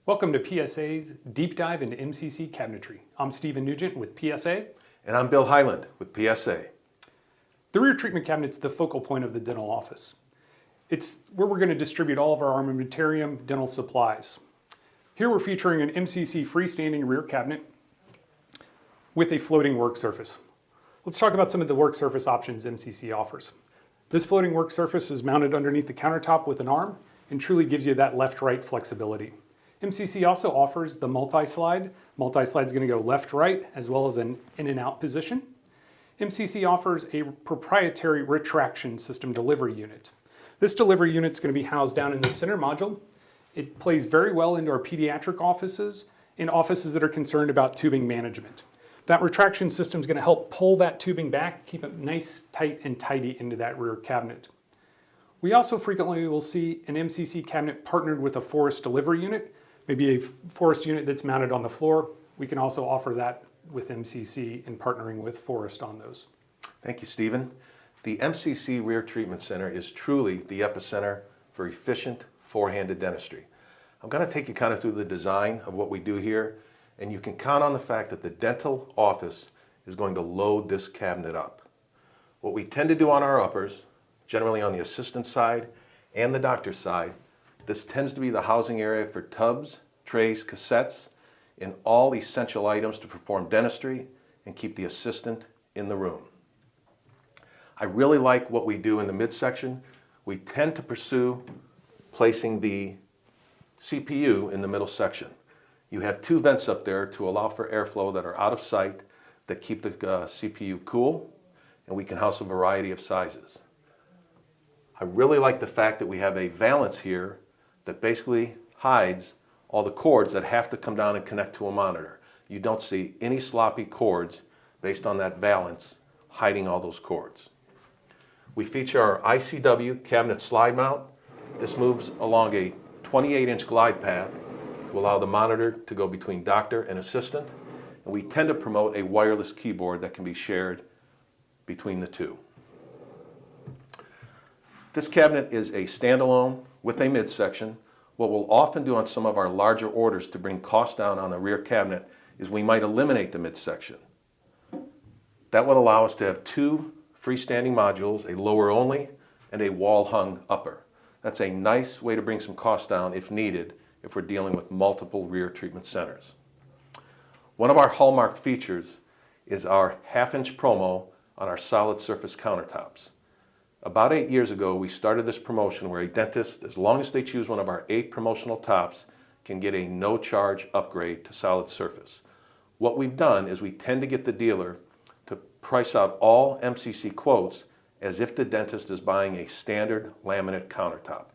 Welcome to PSA's Deep Dive into MCC Cabinetry. I'm Stephan Nugent with PSA. And I'm Bill Hyland with PSA. The rear treatment cabinet is the focal point of the dental office. It's where we're going to distribute all of our armamentarium dental supplies. Here we're featuring an MCC freestanding rear cabinet with a floating work surface. Let's talk about some of the work surface options MCC offers. This floating work surface is mounted underneath the countertop with an arm and truly gives you that left-right flexibility. MCC also offers the multi-slide. Multi-slide is going to go left-right as well as an in and out position. MCC offers a proprietary retraction system delivery unit. This delivery unit is going to be housed down in the center module. It plays very well into our pediatric offices and offices that are concerned about tubing management. That retraction system is going to help pull that tubing back, keep it nice, tight, and tidy into that rear cabinet. We also frequently will see an MCC cabinet partnered with a forest delivery unit, maybe a forest unit that's mounted on the floor. We can also offer that with MCC in partnering with Forest on those. Thank you, Stephen. The MCC Rear Treatment Center is truly the epicenter for efficient four-handed dentistry. I'm going to take you kind of through the design of what we do here, and you can count on the fact that the dental office is going to load this cabinet up. What we tend to do on our uppers, generally on the assistant side and the doctor's side, this tends to be the housing area for tubs, trays, cassettes, and all essential items to perform dentistry and keep the assistant in the room. I really like what we do in the midsection. We tend to pursue placing the CPU in the middle section. You have two vents up there to allow for airflow that are out of sight that keep the CPU cool, and we can house a variety of sizes. I really like the fact that we have a valance here that basically hides all the cords that have to come down and connect to a monitor. You don't see any sloppy cords based on that valance hiding all those cords. We feature our ICW cabinet slide mount. This moves along a 28-inch glide path to allow the monitor to go between doctor and assistant. And we tend to promote a wireless keyboard that can be shared between the two. This cabinet is a standalone with a midsection. What we'll often do on some of our larger orders to bring costs down on the rear cabinet is we might eliminate the midsection. That would allow us to have two freestanding modules, a lower only and a wall hung upper. That's a nice way to bring some costs down if needed, if we're dealing with multiple rear treatment centers. One of our hallmark features is our half-inch promo on our solid surface countertops. About 8 years ago, we started this promotion where a dentist, as long as they choose one of our 8 promotional tops, can get a no-charge upgrade to solid surface. What we've done is we tend to get the dealer to price out all MCC quotes as if the dentist is buying a standard laminate countertop.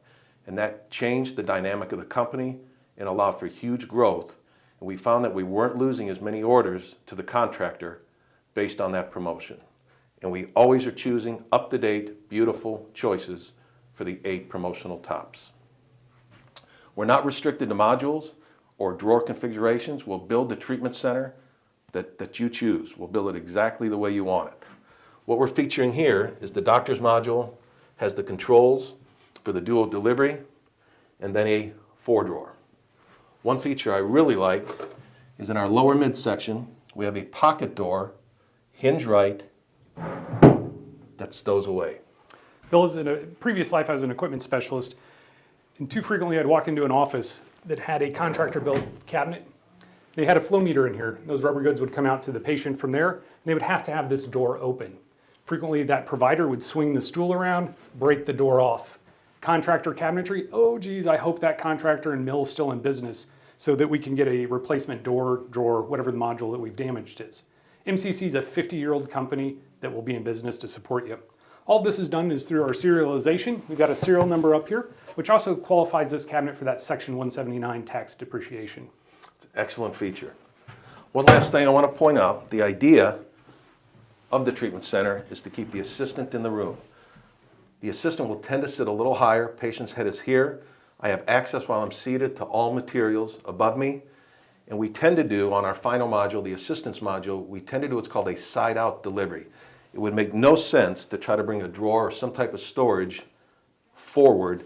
And that changed the dynamic of the company and allowed for huge growth. And we found that we weren't losing as many orders to the contractor based on that promotion. And we always are choosing up-to-date, beautiful choices for the 8 promotional tops. We're not restricted to modules or drawer configurations. We'll build the treatment center that you choose. We'll build it exactly the way you want it. What we're featuring here is the doctor's module, has the controls for the dual delivery, and then a 4-drawer. One feature I really like is in our lower midsection, we have a pocket door, hinge right, that stows away. Bill, in a previous life, I was an equipment specialist, and too frequently I'd walk into an office that had a contractor-built cabinet. They had a flow meter in here. Those rubber goods would come out to the patient from there, and they would have to have this door open. Frequently, that provider would swing the stool around, break the door off. Contractor Cabinetry, oh geez, I hope that contractor and mill is still in business so that we can get a replacement door, drawer, whatever the module that we've damaged is. MCC is a 50-year-old company that will be in business to support you. All this is done is through our serialization. We've got a serial number up here, which also qualifies this cabinet for that Section 179 tax depreciation. It's an excellent feature. One last thing I want to point out, the idea of the treatment center is to keep the assistant in the room. The assistant will tend to sit a little higher. Patient's head is here. I have access while I'm seated to all materials above me. And we tend to do, on our final module, the assistance module, we tend to do what's called a side-out delivery. It would make no sense to try to bring a drawer or some type of storage forward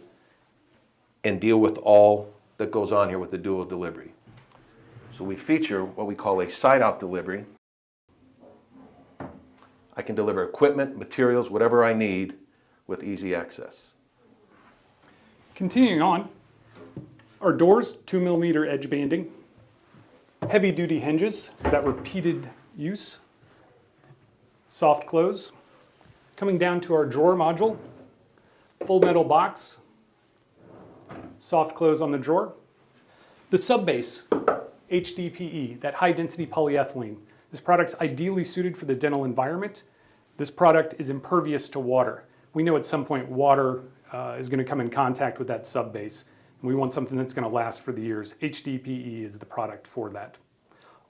and deal with all that goes on here with the dual delivery. So we feature what we call a side-out delivery. I can deliver equipment, materials, whatever I need with easy access. Continuing on, our doors, 2mm edge banding, heavy-duty hinges, that repeated use, soft close. Coming down to our drawer module, full metal box, soft close on the drawer. The sub-base, HDPE, that high-density polyethylene. This product's ideally suited for the dental environment. This product is impervious to water. We know at some point water is going to come in contact with that sub-base, and we want something that's going to last for the years. HDPE is the product for that.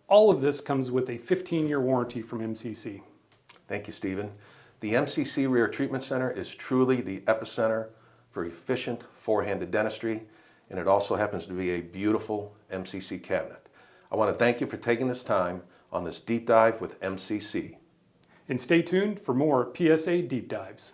All of this comes with a 15-year warranty from MCC. Thank you, Stephen. The MCC Rear Treatment Center is truly the epicenter for efficient four-handed dentistry, and it also happens to be a beautiful MCC cabinet. I want to thank you for taking this time on this deep dive with MCC. And stay tuned for more PSA deep dives.